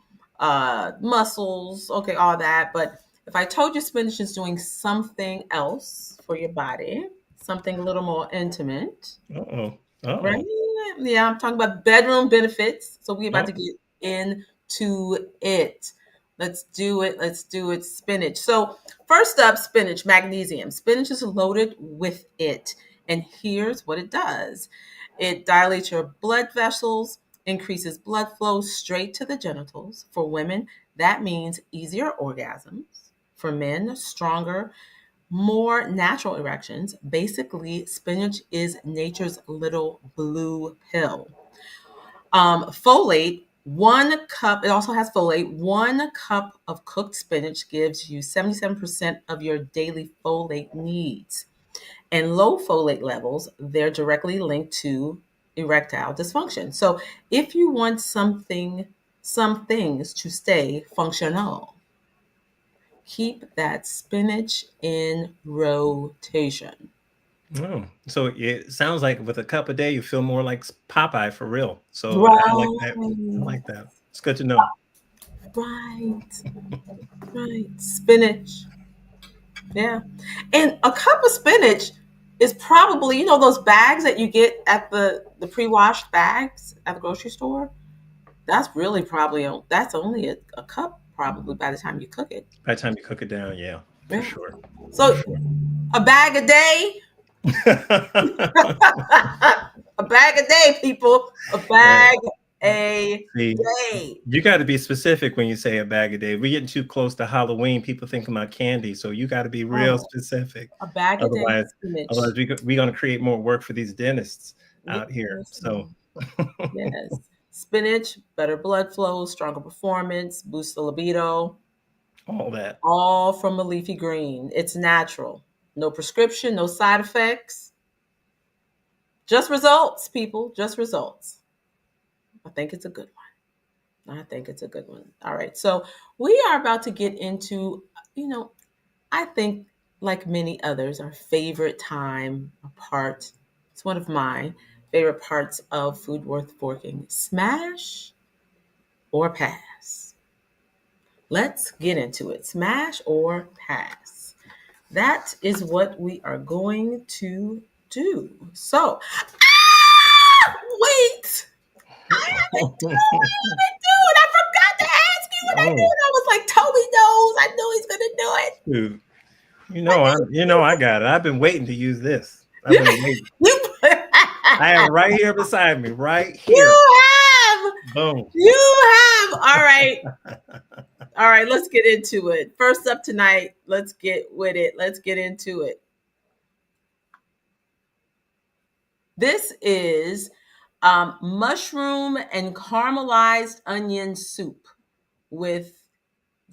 mussels, okay, all that. But if I told you spinach is doing something else for your body, something a little more intimate, Uh-oh. right? Uh-oh. Yeah, I'm talking about bedroom benefits. So we're about Oh. to get into it. Let's do it. Let's do it. Spinach. So first up, spinach, magnesium. Spinach is loaded with it. And here's what it does. It dilates your blood vessels, increases blood flow straight to the genitals. For women, that means easier orgasms. For men, stronger, more natural erections. Basically, spinach is nature's little blue pill. Folate, 1 cup, it also has folate. 1 cup of cooked spinach gives you 77% of your daily folate needs. And low folate levels, they're directly linked to erectile dysfunction. So if you want some things to stay functional, keep that spinach in rotation. Oh. So it sounds like with a cup a day, you feel more like Popeye for real. So I like that. I Right, like that. It's good to know. right, right. Spinach. Yeah. And a cup of spinach is probably, those bags that you get at the pre-washed bags at the grocery store. That's really probably, that's only a cup probably by the time you cook it. By the time you cook it down, yeah, for Yeah. sure. For So sure. a bag a day, a bag a day, people, a Right. bag a See, day. you got to be specific when you say a bag a day. We're getting too close to Halloween. People think about candy, so you got to be real Oh, specific. a bag a day of Otherwise, spinach. otherwise we're going to create more work for these dentists out here. Yes, So yes. Spinach, better blood flow, stronger performance, boosts the libido, all that. all from a leafy green. It's natural. No prescription, no side effects. Just results, people. Just results. I think it's a good one. I think it's a good one. All right. So we are about to get into, you know, I think, like many others, our favorite time, a part, it's one of my favorite parts of Food Worth Forking, smash or pass. Let's get into it. Smash or pass. That is what we are going to do. So, wait! I haven't do it. I haven't do it. I forgot to ask you what I did. Oh, I was like, Toby knows. I knew he's gonna do it. dude. I I got it. I've been waiting to use this. I've knew been waiting. you. I have it right here beside me, right here. You have. Boom. You have. All right. All right. Let's get into it. First up tonight. Let's get with it. Let's get into it. This is mushroom and caramelized onion soup with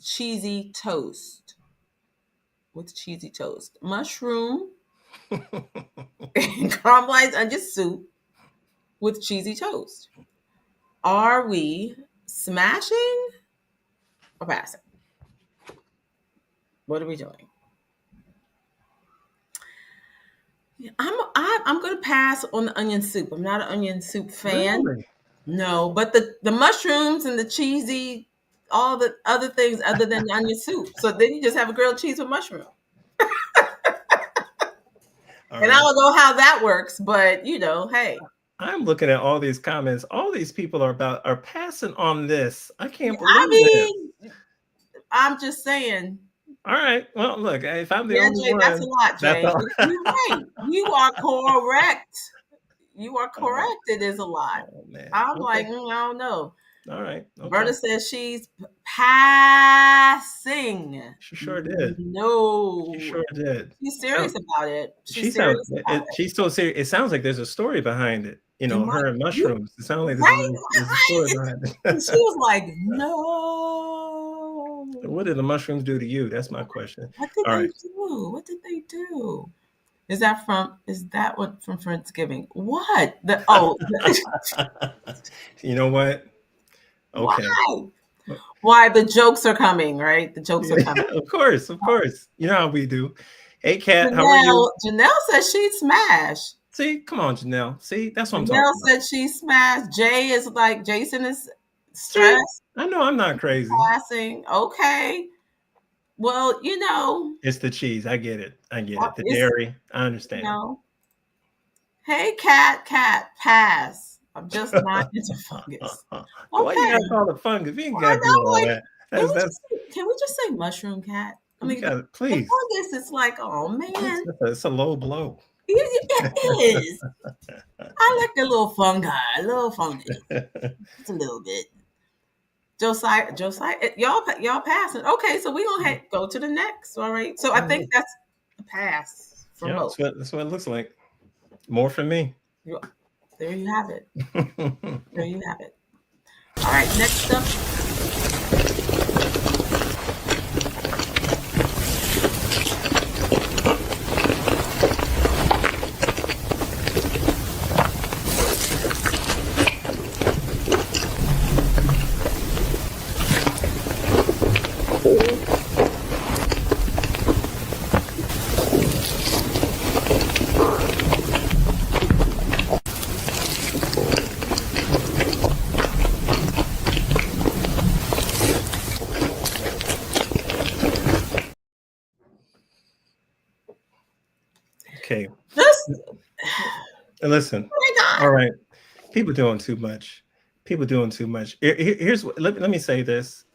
cheesy toast. With cheesy toast. Mushroom and caramelized onion soup with cheesy toast. Are we smashing or passing? What are we doing? I'm going to pass on the onion soup. I'm not an onion soup fan. Really? No, but the mushrooms and the cheesy, all the other things other than the onion soup. So then you just have a grilled cheese with mushroom. All And I right. don't know how that works, but hey. I'm looking at all these comments. All these people are passing on this. I can't I believe this. mean, I'm just saying. All right. Well, look, if I'm the Yeah, only Jay, that's a one, lot, that's Jay. all. You're right. You are correct. You are Oh, correct. It is a lot. oh, man. I'm like, Okay. I don't know. All right. Okay. Berta says she's passing. She sure did. She No. sure did. She's Sound, serious about it. she She's sounds. serious about it. She's so serious. It sounds like there's a story behind it. You You know, might, her and you, mushrooms. It sounds like right? there's a story behind And it. she was like, no. What did the mushrooms do to you? That's my question. What did All they right. do? What did they do? Is that what from Friendsgiving? What? You know what? Okay. Why the jokes are coming, right? The jokes are coming. Of course, of course. You know how we do. Hey, Kat, how are you? Janelle says she'd smash. See, come on, Janelle. See, that's what I'm Janelle talking said she smashed. Jay is like, Jason is about. stressed. See, I know I'm not crazy. Passing. Okay. Well, It's the cheese. I get it. I get it. The it's, dairy. I understand. Hey, Cat, pass. I'm just not into fungus. Why you gotta call it fungus? We ain't gotta do all that. Can we just say mushroom, Cat? I mean, please. fungus, it's like, oh man, It's a low blow. It is. I like a little fungi, a little fungus, just a little bit. Josiah, y'all passing. Okay, so we're gonna go to the next. All right. So I think that's a pass for most. That's what it looks like. More for me. There you have it. There you have it. All right, next up. Okay. And listen. All right. People doing too much. Here's let me say this.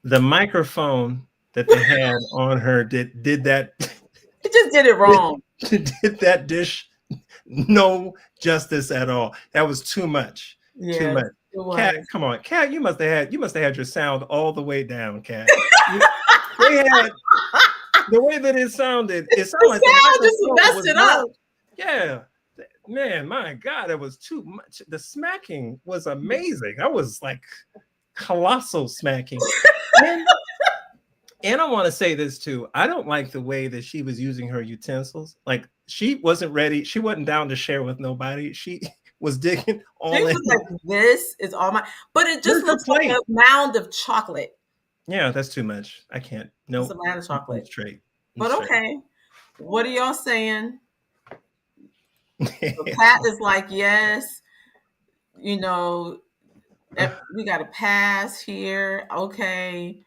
The microphone that they had on her did that. It just did it wrong. Did that dish no justice at all. That was too much. Yeah, too much. Kat, come on. Kat, you must have had your sound all the way down, Kat. They had the way that it sounded. It sounded like the just messed it up. Yeah. Man, my God, it was too much. The smacking was amazing. That was like colossal smacking. And I want to say this too. I don't like the way that she was using her utensils. Like she wasn't ready. She wasn't down to share with nobody. She was digging all in. Was like, this is all my, but it just looks like a mound of chocolate. Yeah, that's too much. I can't. No, it's a mound of chocolate. Straight. But okay, what are y'all saying? The Pat is like, yes, we got to pass here. Okay.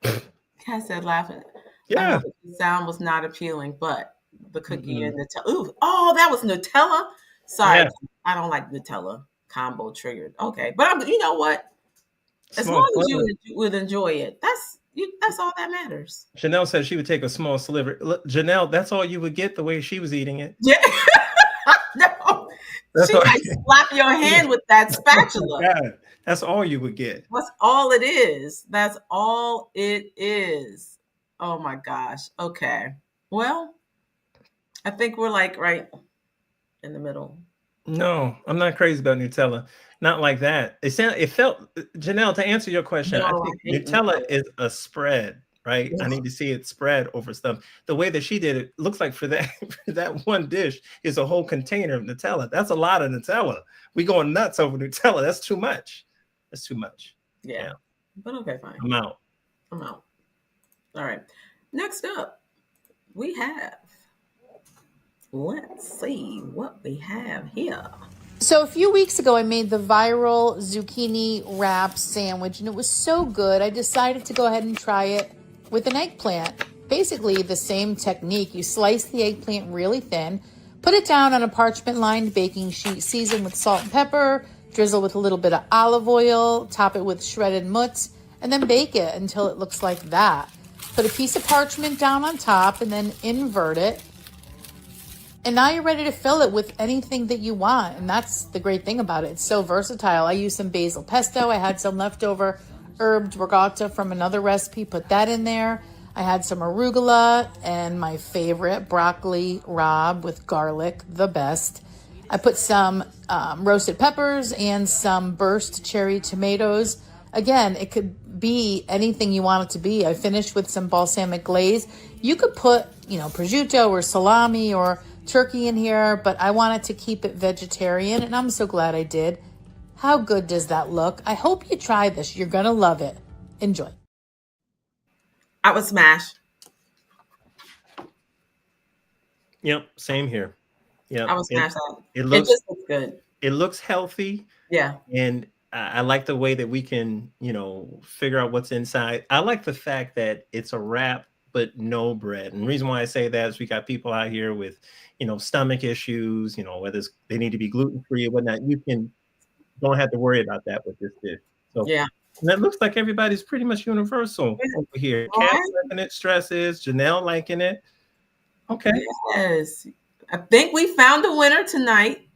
Kat said laughing. Yeah. The sound was not appealing, but the cookie and Nutella. Ooh, oh, that was Nutella. Sorry, I don't like Nutella. Combo triggered. Okay, but you know what? As long as you would enjoy it, that's all that matters. Janelle said she would take a small sliver. Look, Janelle, that's all you would get the way she was eating it. Yeah. No. She might slap your hand with that spatula. God, that's all you would get. That's all it is. That's all it is. Oh my gosh. Okay. Well, I think we're like right in the middle. No, I'm not crazy about Nutella. Not like that. It felt, Janelle, to answer your question, I think Nutella is a spread, right? Yeah. I need to see it spread over stuff. The way that she did it looks like for that one dish is a whole container of Nutella. That's a lot of Nutella. We going nuts over Nutella. That's too much. That's too much. Yeah. But okay, fine. I'm out. All right. Next up, we have, let's see what we have here. So a few weeks ago, I made the viral zucchini wrap sandwich, and it was so good, I decided to go ahead and try it with an eggplant. Basically, the same technique. You slice the eggplant really thin, Put it down on a parchment-lined baking sheet, season with salt and pepper, drizzle with a little bit of olive oil, top it with shredded mutz, and then bake it until it looks like that. Put a piece of parchment down on top and then invert it. And now you're ready to fill it with anything that you want. And that's the great thing about it. It's so versatile. I used some basil pesto. I had some leftover herbed ricotta from another recipe. Put that in there. I had some arugula and my favorite broccoli rabe with garlic, the best. I put some roasted peppers and some burst cherry tomatoes. Again, it could be anything you want it to be. I finished with some balsamic glaze. You could put, prosciutto or salami or turkey in here, but I wanted to keep it vegetarian, and I'm so glad I did. How good does that look? I hope you try this. You're going to love it. Enjoy. I would smash. Yep, same here. Yep. I would smash that. It It just looks good. It looks healthy. Yeah. And I like the way that we can, figure out what's inside. I like the fact that it's a wrap, but no bread. And the reason why I say that is we got people out here with, stomach issues, whether they need to be gluten-free or whatnot. Don't have to worry about that with this dish. So Yeah. and it looks like everybody's pretty much universal over here. Right. Kat liking it, Stress is, Janelle liking it. Okay. Yes. I think we found a winner tonight.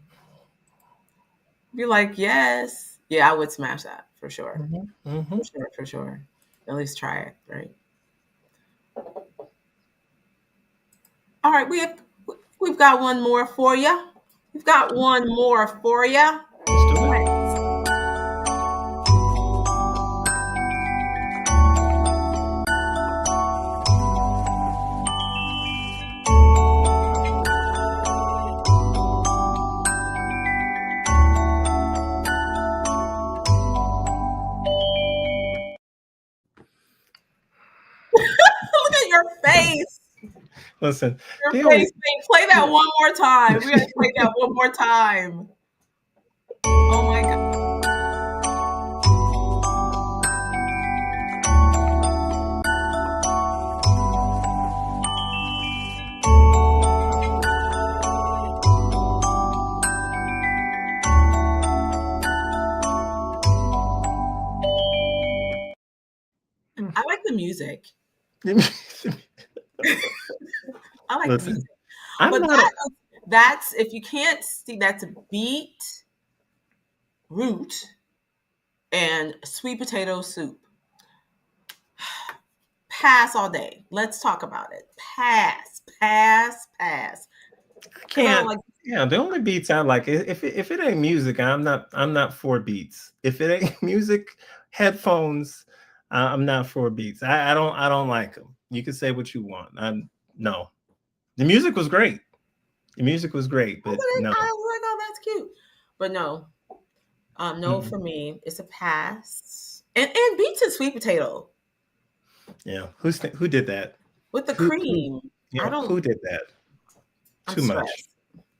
Be like, yes. Yeah, I would smash that for sure. Mm-hmm. For sure. At least try it, right? All right, we've got one more for you. We've got one more for you. Let's do it. Look at your face. Listen, Your face. Play that one more time. We gotta play that one more time. Oh my God. I like the music. I like the music. But that's if you can't see, that's a beet root and sweet potato soup. Pass all day. Let's talk about it. Pass. Can't. Yeah, the only beats I like, if it ain't music, I'm not for beats. If it ain't music, headphones, I'm not for beats. I don't like them. You can say what you want. No. The music was great. But no. I was like, oh, that's cute. But no. No, for me, it's a pass. And beets and sweet potato. Yeah. Who did that? With the cream. Who did that? I'm Too stressed. much.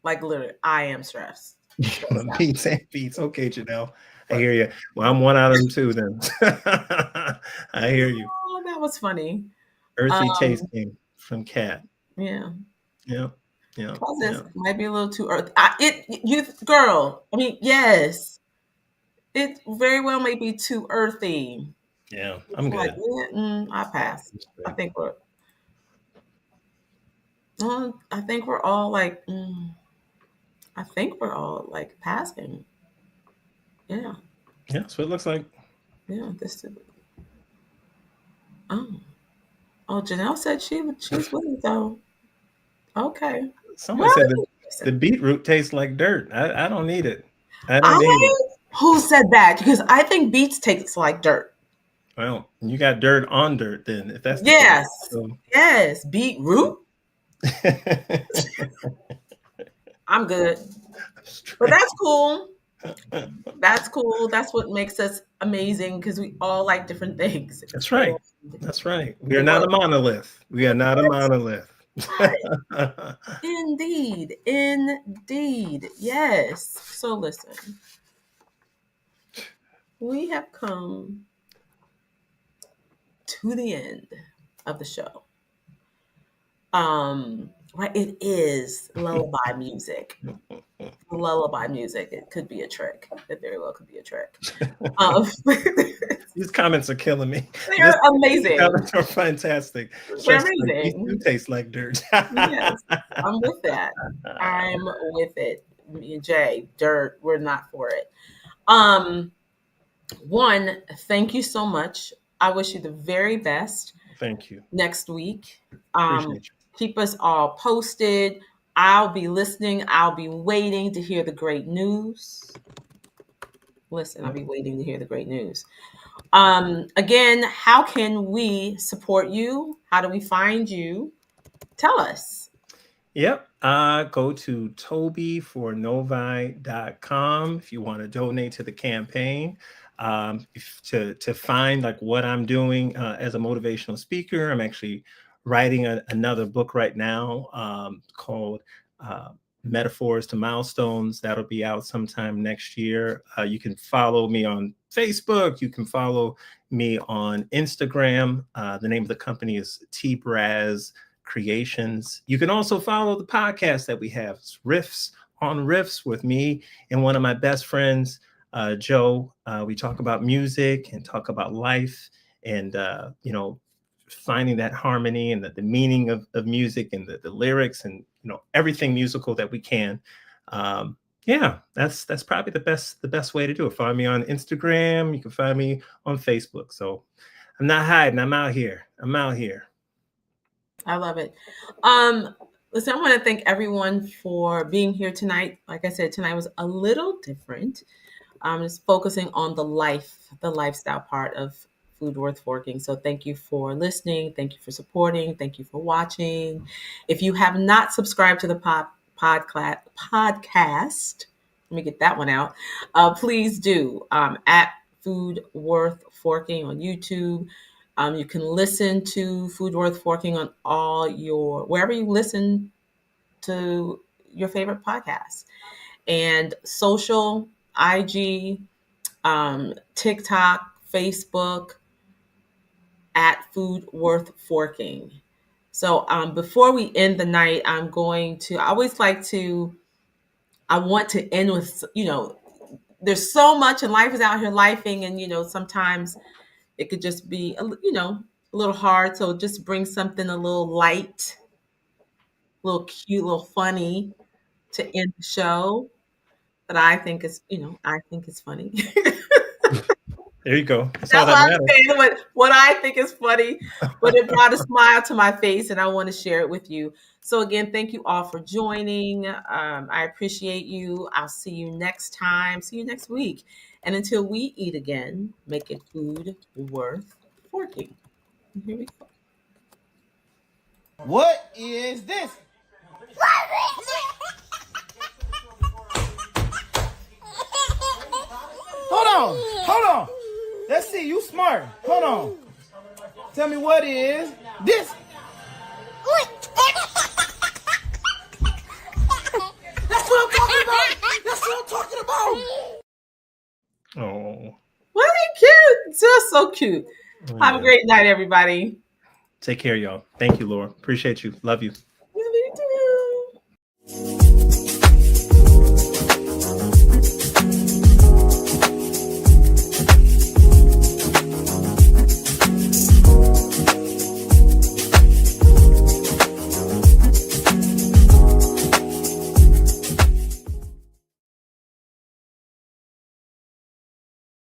Like literally, I am stressed. Beats and beats. Okay, Janelle. I hear you. Well, I'm one out of them too then. I hear you. Oh, that was funny. Earthy taste came from Kat. Yeah. Yeah. This might be a little too earthy. Yes. It very well may be too earthy. Yeah, I'm good. I pass. I think we're all like, passing. Yeah. Yeah, that's what it looks like. Yeah, this is. Oh, Janelle said she's with it though. Okay. Someone said the beetroot tastes like dirt. I don't need it. I don't need it. Who said that? Because I think beets taste like dirt. Well, you got dirt on dirt then. If that's the yes, case, so. Yes, beetroot. I'm good. But that's cool. That's cool. That's what makes us amazing because we all like different things. That's right. That's right. We are not a monolith. We are not a monolith. Indeed. Yes. So listen. We have come to the end of the show. Right, it is lullaby music. Lullaby music. It could be a trick. It very well could be a trick. Um, These comments are killing me. they're amazing. Comments are fantastic. They're Stretch like, these do amazing. taste like dirt. Yes, I'm with that. I'm with it. Me and Jay, dirt. We're not for it. Um, One, thank you so much. I wish you the very best Thank you. next week. Appreciate you. Keep us all posted. I'll be listening. I'll be waiting to hear the great news. Listen, I'll be waiting to hear the great news. Again, how can we support you? How do we find you? Tell us. Yep. Go to tobyfornovi.com if you want to donate to the campaign. To find like what I'm doing as a motivational speaker. I'm actually writing another book right now called Metaphors to Milestones. That'll be out sometime next year. You can follow me on Facebook. You can follow me on Instagram. The name of the company is T Braz Creations. You can also follow the podcast that we have, it's Riffs on Riffs, with me and one of my best friends, Joe. We talk about music and talk about life and, finding that harmony and the meaning of music and the lyrics and, everything musical that we can. Yeah, that's probably the best way to do it. Find me on Instagram. You can find me on Facebook. So I'm not hiding. I'm out here. I love it. Listen, I want to thank everyone for being here tonight. Like I said, tonight was a little different. Just focusing on the lifestyle part of Food Worth Forking. So thank you for listening. Thank you for supporting. Thank you for watching. If you have not subscribed to the podcast, let me get that one out. Please do. At Food Worth Forking on YouTube. You can listen to Food Worth Forking on wherever you listen to your favorite podcasts, and social, IG, TikTok, Facebook, at Food Worth Forking. So before we end the night, I want to end with, there's so much and life is out here lifing, and, sometimes it could just be, a little hard. So just bring something a little light, a little cute, a little funny to end the show that I think is funny. There you go. That's all That's what that I'm matters. saying. What I think is funny, but it brought a smile to my face, and I want to share it with you. So again, thank you all for joining. I appreciate you. I'll see you next time. See you next week. And until we eat again, make it food worth forking. Here we go. What is this? Hold on. Let's see, you smart. Hold on. Tell me what is this? That's what I'm talking about. Oh. Wasn't it cute? Just so cute. Have a great night, everybody. Take care, y'all. Thank you, Laura. Appreciate you. Love you.